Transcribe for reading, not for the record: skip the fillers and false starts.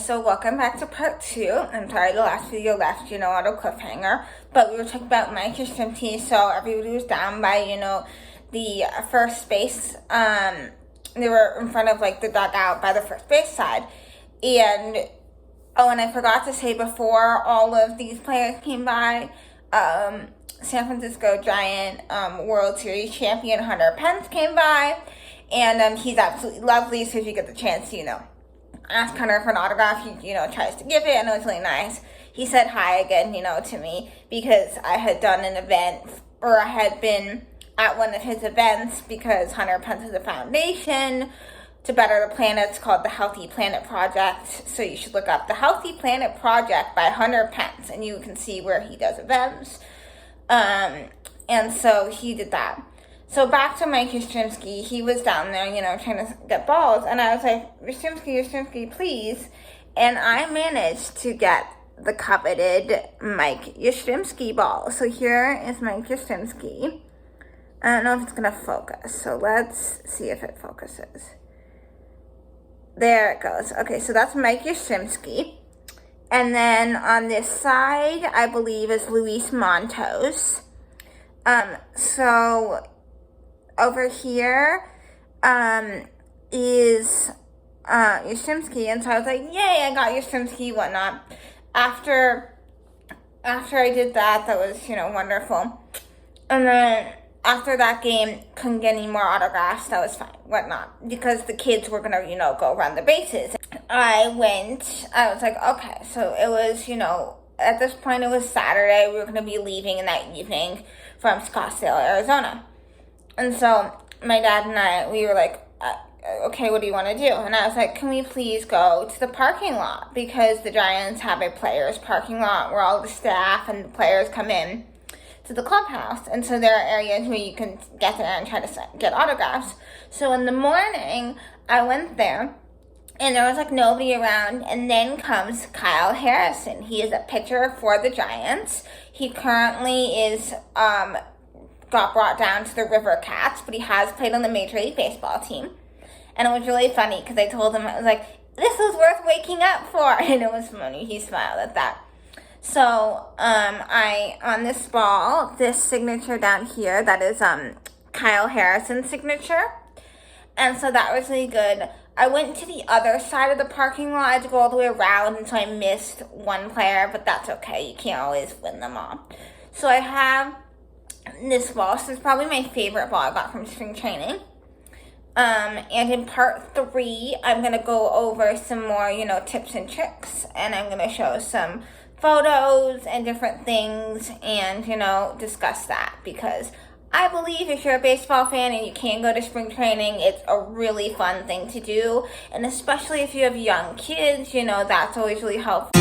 so welcome back to part 2. I'm sorry the last video left, on a cliffhanger, but we were talking about Mike Yastrzemski, so everybody was down by, the first base. They were in front of, the dugout by the first base side, and I forgot to say before all of these players came by, San Francisco Giant World Series champion Hunter Pence came by, and he's absolutely lovely, so if you get the chance, ask Hunter for an autograph. He, tries to give it. I know it's really nice. He said hi again, to me, because I had done an event, or I had been at one of his events, because Hunter Pence has a foundation to better the planet. It's called the Healthy Planet Project, so you should look up the Healthy Planet Project by Hunter Pence, and you can see where he does events. And so he did that. So back to Mike Yastrzemski, he was down there, trying to get balls, and I was like, Yastrzemski, please, and I managed to get the coveted Mike Yastrzemski ball. So here is Mike Yastrzemski. I don't know if it's going to focus, so let's see if it focuses. There it goes. Okay, so that's Mike Yastrzemski. And then on this side, I believe, is Luis Montos. So over here is Yastrzemski, and so I was like, yay, I got Yastrzemski, whatnot. After I did that, that was, wonderful. And then after that game, couldn't get any more autographs, that was fine, whatnot, because the kids were gonna, go run the bases. I was like, okay, so it was, at this point it was Saturday, we were gonna be leaving in that evening from Scottsdale, Arizona. And so my dad and I, we were like, okay, what do you want to do? And I was like, can we please go to the parking lot? Because the Giants have a players parking lot where all the staff and the players come in to the clubhouse. And so there are areas where you can get there and try to get autographs. So in the morning, I went there, and there was nobody around, and then comes Kyle Harrison. He is a pitcher for the Giants. He currently is, got brought down to the River Cats, but he has played on the Major League Baseball team. And it was really funny, because I told him, I was like, this is worth waking up for, and it was funny. He smiled at that. So, on this ball, this signature down here, that is, Kyle Harrison's signature. And so that was really good. I went to the other side of the parking lot. I had to go all the way around, and so I missed one player, but that's okay. You can't always win them all. So I have this ball. So it's probably my favorite ball I got from spring training. And in part 3, I'm going to go over some more, tips and tricks, and I'm going to show some photos and different things and, discuss that, because I believe if you're a baseball fan and you can go to spring training, it's a really fun thing to do, and especially if you have young kids, that's always really helpful.